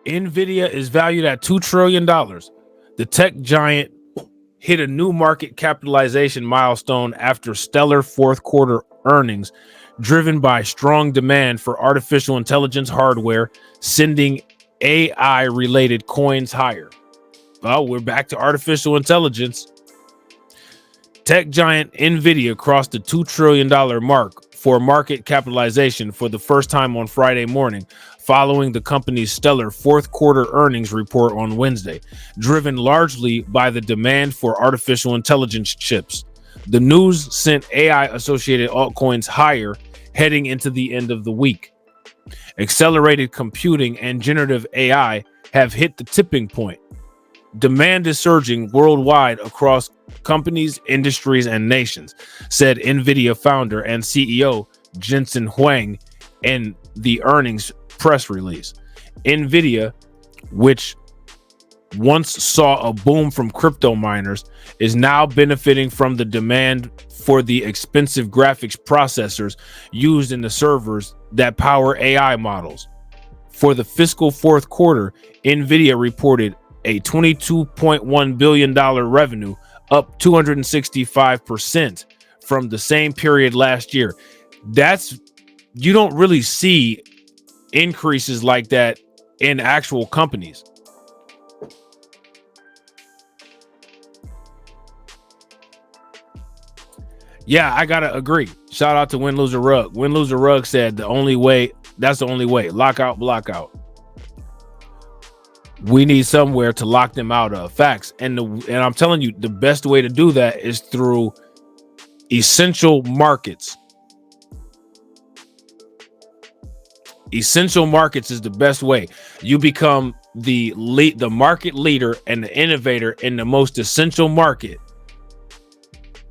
NVIDIA is valued at $2 trillion. The tech giant hit a new market capitalization milestone after stellar fourth quarter earnings, driven by strong demand for artificial intelligence hardware, sending AI-related coins higher. Well, we're back to artificial intelligence. Tech giant NVIDIA crossed the $2 trillion mark for market capitalization for the first time on Friday morning, following the company's stellar fourth quarter earnings report on Wednesday, driven largely by the demand for artificial intelligence chips. The news sent AI-associated altcoins higher heading into the end of the week. Accelerated computing and generative AI have hit the tipping point. Demand is surging worldwide across companies, industries, and nations, said NVIDIA founder and CEO Jensen Huang in the earnings press release. NVIDIA, which once saw a boom from crypto miners, is now benefiting from the demand for the expensive graphics processors used in the servers that power AI models. For the fiscal fourth quarter, NVIDIA reported a $22.1 billion revenue, up 265% from the same period last year. You don't really see increases like that in actual companies. Yeah, I gotta agree. Shout out to Win Loser Rug. Win Loser Rug said that's the only way. Lockout, blockout. We need somewhere to lock them out of. Facts. And I'm telling you, the best way to do that is through essential markets. Essential markets is the best way. You become the market leader and the innovator in the most essential market.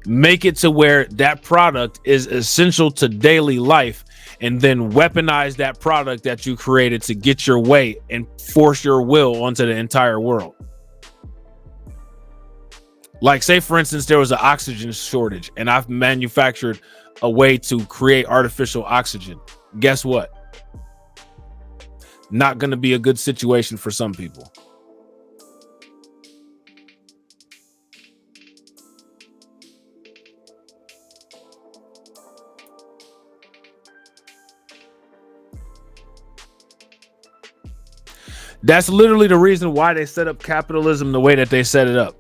Make it to where that product is essential to daily life, and then weaponize that product that you created to get your way and force your will onto the entire world. Like, say for instance, there was an oxygen shortage and I've manufactured a way to create artificial oxygen. Guess what? Not going to be a good situation for some people. That's literally the reason why they set up capitalism the way that they set it up.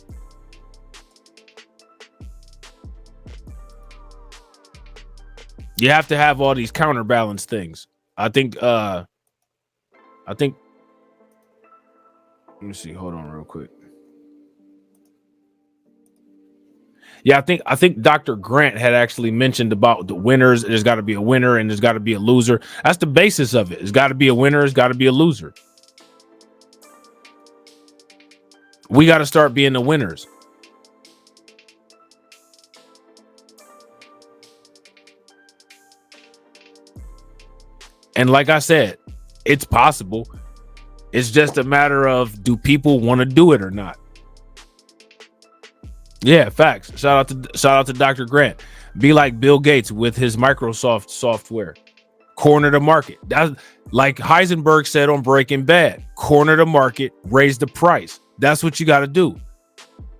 You have to have all these counterbalance things. I think let me see, hold on real quick. Yeah, I think Dr. Grant had actually mentioned about the winners. There's got to be a winner and there's got to be a loser. That's the basis of it. It's got to be a winner, it's got to be a loser. We got to start being the winners. And like I said, it's possible. It's just a matter of, do people want to do it or not? Yeah, facts. Shout out to Dr. Grant. Be like Bill Gates with his Microsoft software. Corner the market. That's like Heisenberg said on Breaking Bad. Corner the market, raise the price. That's what you got to do.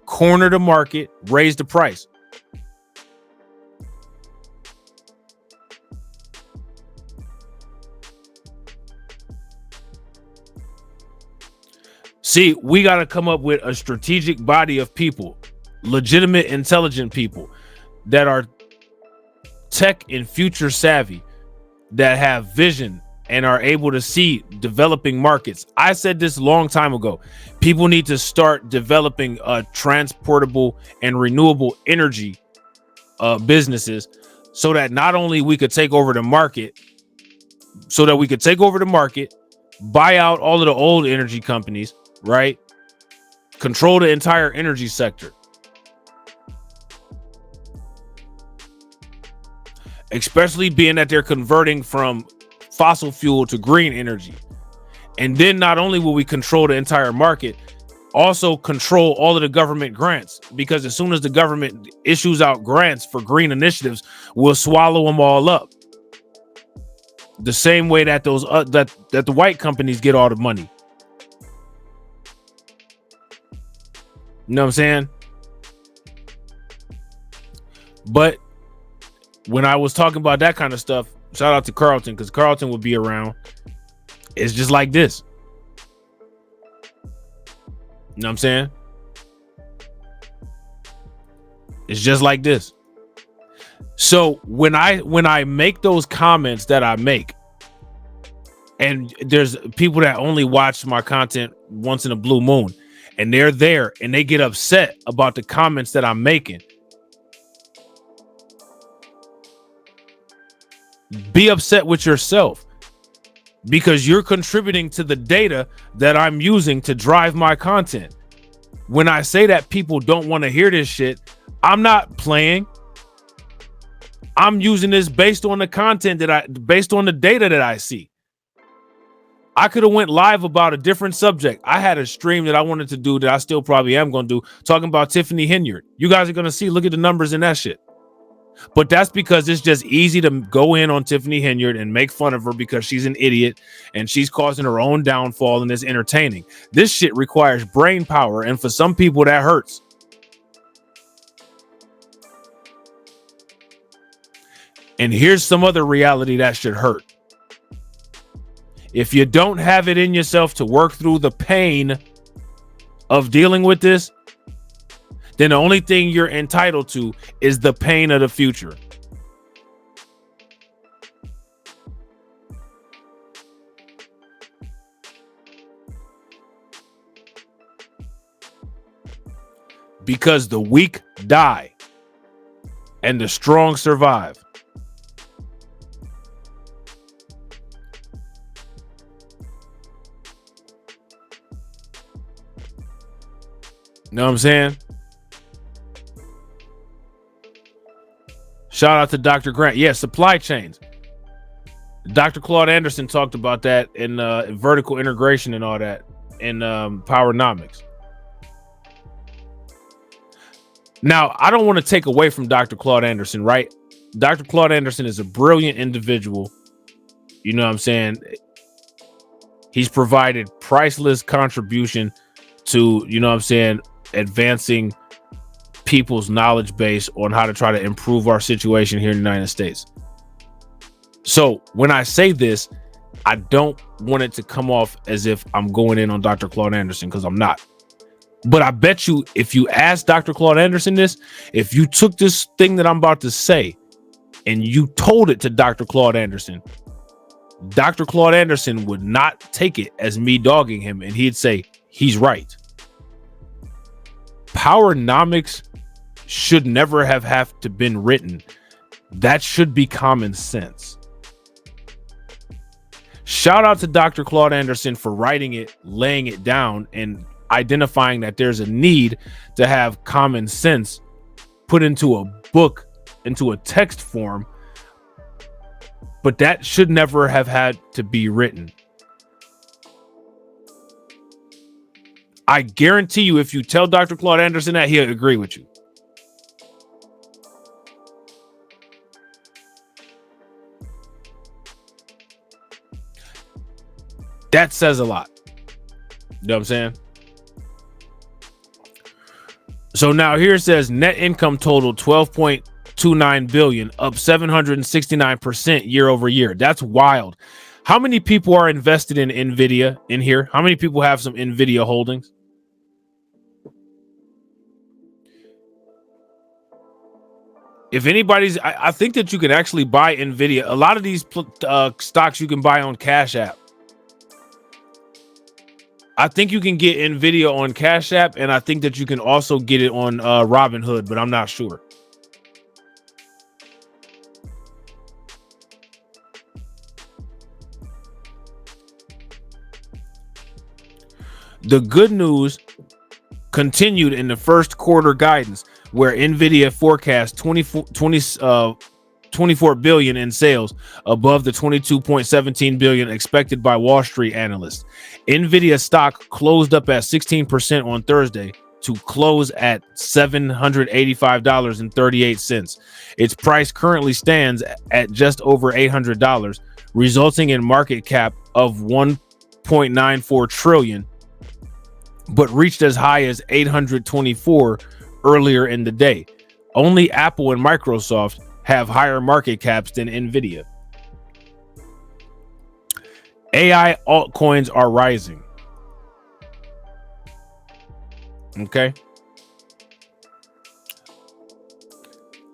Corner the market, raise the price. See, we got to come up with a strategic body of people, legitimate, intelligent people that are tech and future savvy, that have vision and are able to see developing markets. I said this a long time ago. People need to start developing transportable and renewable energy businesses, so that not only we could take over the market, buy out all of the old energy companies, right? Control the entire energy sector. Especially being that they're converting from fossil fuel to green energy. And then not only will we control the entire market, also control all of the government grants, because as soon as the government issues out grants for green initiatives, we'll swallow them all up. The same way that those that the white companies get all the money. You know what I'm saying? But when I was talking about that kind of stuff, shout out to Carlton, because Carlton would be around. It's just like this. You know what I'm saying? It's just like this. So when I make those comments that I make, and there's people that only watch my content once in a blue moon, and they're there and they get upset about the comments that I'm making, be upset with yourself, because you're contributing to the data that I'm using to drive my content. When I say that people don't want to hear this shit, I'm not playing. I'm using this based on the content based on the data that I see. I could have went live about a different subject. I had a stream that I wanted to do that I still probably am going to do, talking about Tiffany Henyard. You guys are going to see, look at the numbers in that shit. But that's because it's just easy to go in on Tiffany Henyard and make fun of her because she's an idiot and she's causing her own downfall and is entertaining. This shit requires brain power, and for some people that hurts. And here's some other reality that should hurt. If you don't have it in yourself to work through the pain of dealing with this, then the only thing you're entitled to is the pain of the future. Because the weak die and the strong survive. Know what I'm saying? Shout out to Dr. Grant. Yeah, supply chains. Dr. Claude Anderson talked about that in vertical integration and all that in Powernomics. Now, I don't want to take away from Dr. Claude Anderson, right? Dr. Claude Anderson is a brilliant individual. You know what I'm saying? He's provided priceless contribution to, you know what I'm saying, advancing people's knowledge base on how to try to improve our situation here in the United States. So when I say this, I don't want it to come off as if I'm going in on Dr. Claude Anderson, because I'm not. But I bet you if you ask Dr. Claude Anderson this, if you took this thing that I'm about to say and you told it to Dr. Claude Anderson, Dr. Claude Anderson would not take it as me dogging him, and he'd say, he's right. Powernomics should never have to been written. That should be common sense. Shout out to Dr. Claude Anderson for writing it, laying it down, and identifying that there's a need to have common sense put into a book, into a text form. But that should never have had to be written. I guarantee you, if you tell Dr. Claude Anderson that, he'll agree with you. That says a lot. You know what I'm saying? So now here it says net income totaled 12.29 billion, up 769% year over year. That's wild. How many people are invested in NVIDIA in here? How many people have some NVIDIA holdings? If anybody's, I think that you can actually buy NVIDIA. A lot of these stocks you can buy on Cash App. I think you can get NVIDIA on Cash App, and I think that you can also get it on Robinhood, but I'm not sure. The good news continued in the first quarter guidance, where NVIDIA forecast 24 billion in sales, above the 22.17 billion expected by Wall Street analysts. NVIDIA stock closed up at 16% on Thursday to close at $785.38. Its price currently stands at just over $800, resulting in market cap of 1.94 trillion. but reached as high as 824 earlier in the day. Only Apple and Microsoft have higher market caps than NVIDIA. AI altcoins are rising. Okay.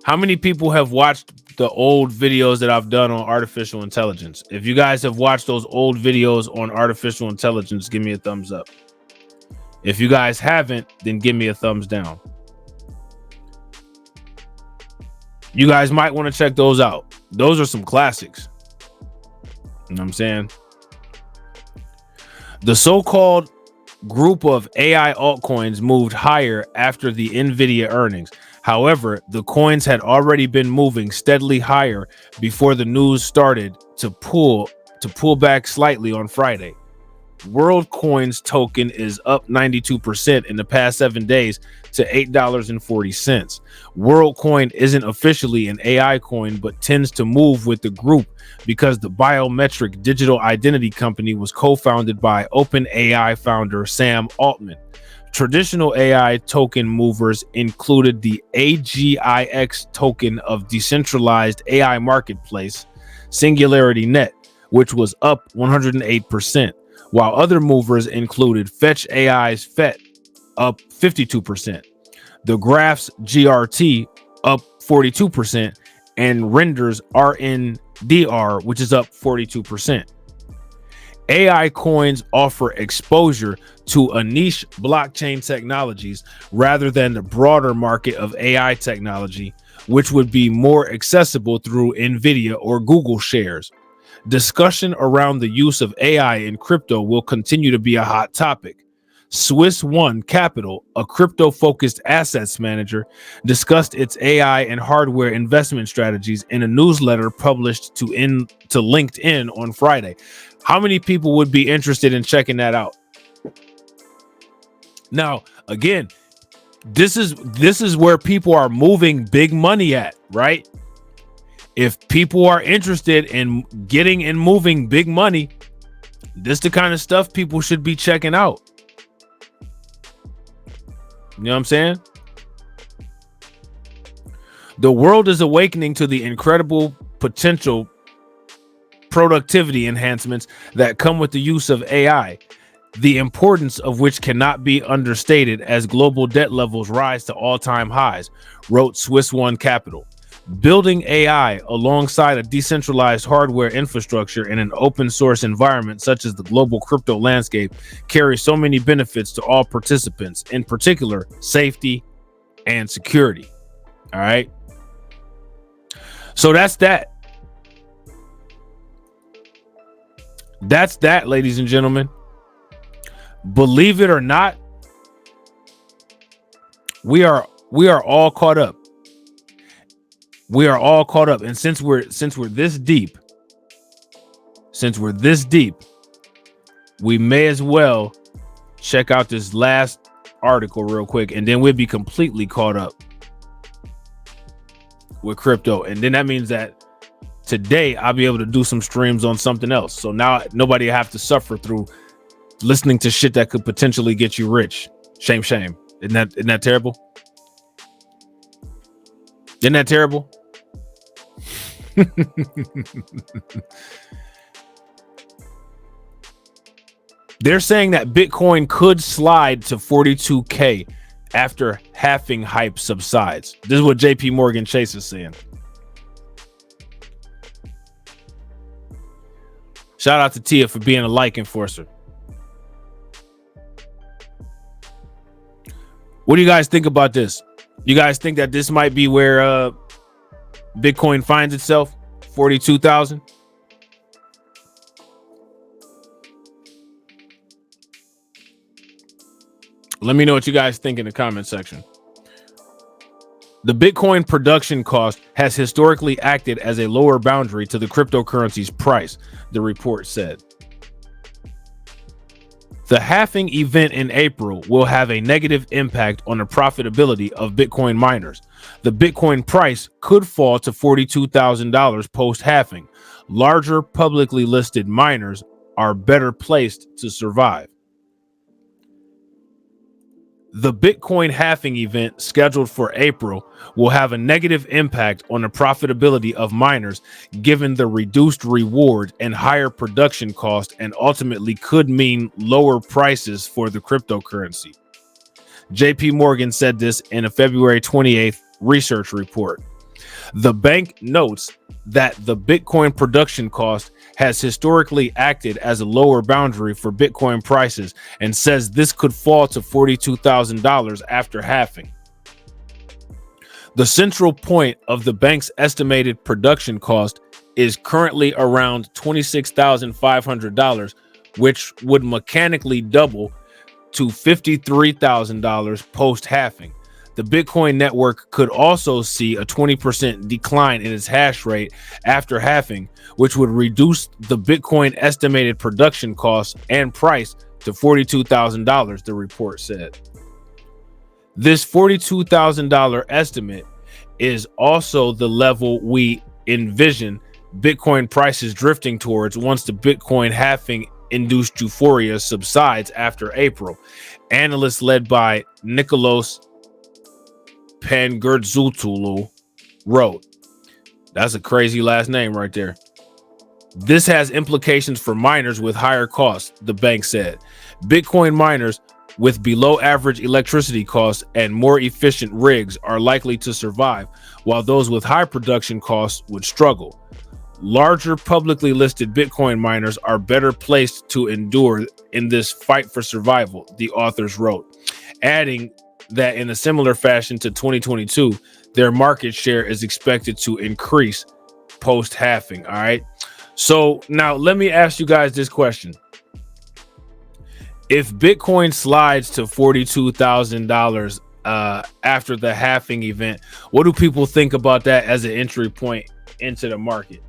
How many people have watched the old videos that I've done on artificial intelligence? If you guys have watched those old videos on artificial intelligence, give me a thumbs up. If you guys haven't, then give me a thumbs down. You guys might want to check those out. Those are some classics. You know what I'm saying? The so-called group of AI altcoins moved higher after the NVIDIA earnings. However, the coins had already been moving steadily higher before the news started to pull back slightly on Friday. WorldCoin's token is up 92% in the past 7 days to $8.40. WorldCoin isn't officially an AI coin, but tends to move with the group because the biometric digital identity company was co-founded by OpenAI founder Sam Altman. Traditional AI token movers included the AGIX token of decentralized AI marketplace SingularityNet, which was up 108%. While other movers included Fetch AI's FET, up 52%, the Graph's GRT, up 42%, and Render's RNDR, which is up 42%. AI coins offer exposure to a niche blockchain technologies rather than the broader market of AI technology, which would be more accessible through NVIDIA or Google shares. Discussion around the use of AI in crypto will continue to be a hot topic. Swiss One Capital, a crypto-focused assets manager, discussed its AI and hardware investment strategies in a newsletter published to LinkedIn on Friday. How many people would be interested in checking that out? Now, again, this is where people are moving big money at, right? If people are interested in getting and moving big money, this is the kind of stuff people should be checking out. You know what I'm saying? The world is awakening to the incredible potential productivity enhancements that come with the use of AI, the importance of which cannot be understated as global debt levels rise to all-time highs, wrote Swiss One Capital. Building AI alongside a decentralized hardware infrastructure in an open source environment such as the global crypto landscape carries so many benefits to all participants, in particular safety and security. All right. So that's that. That's that, ladies and gentlemen. Believe it or not, we are all caught up. We are all caught up, and since we're this deep, we may as well check out this last article real quick, and then we'll be completely caught up with crypto. And then that means that today I'll be able to do some streams on something else. So now nobody have to suffer through listening to shit that could potentially get you rich. Shame. Isn't that terrible? Isn't that terrible? They're saying that Bitcoin could slide to 42K after halving hype subsides. This is what JP Morgan Chase is saying. Shout out to Tia for being a like enforcer. What do you guys think about this? You guys think that this might be where Bitcoin finds itself? 42,000? Let me know what you guys think in the comment section. The Bitcoin production cost has historically acted as a lower boundary to the cryptocurrency's price, the report said. The halving event in April will have a negative impact on the profitability of Bitcoin miners. The Bitcoin price could fall to $42,000 post-halving. Larger publicly listed miners are better placed to survive. The Bitcoin halving event scheduled for April will have a negative impact on the profitability of miners given the reduced reward and higher production cost, and ultimately could mean lower prices for the cryptocurrency. JP Morgan said this in a February 28th research report. The bank notes that the Bitcoin production cost has historically acted as a lower boundary for Bitcoin prices and says this could fall to $42,000 after halving. The central point of the bank's estimated production cost is currently around $26,500, which would mechanically double to $53,000 post halving. The Bitcoin network could also see a 20% decline in its hash rate after halving, which would reduce the Bitcoin estimated production cost and price to $42,000, the report said. This $42,000 estimate is also the level we envision Bitcoin prices drifting towards once the Bitcoin halving induced euphoria subsides after April. Analysts led by Nicholas Pangurdzutulu wrote. That's a crazy last name right there. This has implications for miners with higher costs, the bank said. Bitcoin miners with below average electricity costs and more efficient rigs are likely to survive, while those with high production costs would struggle. Larger publicly listed Bitcoin miners are better placed to endure in this fight for survival, the authors wrote, adding that in a similar fashion to 2022, their market share is expected to increase post halving. All right. So now let me ask you guys this question. If Bitcoin slides to $42,000 after the halving event, what do people think about that as an entry point into the market?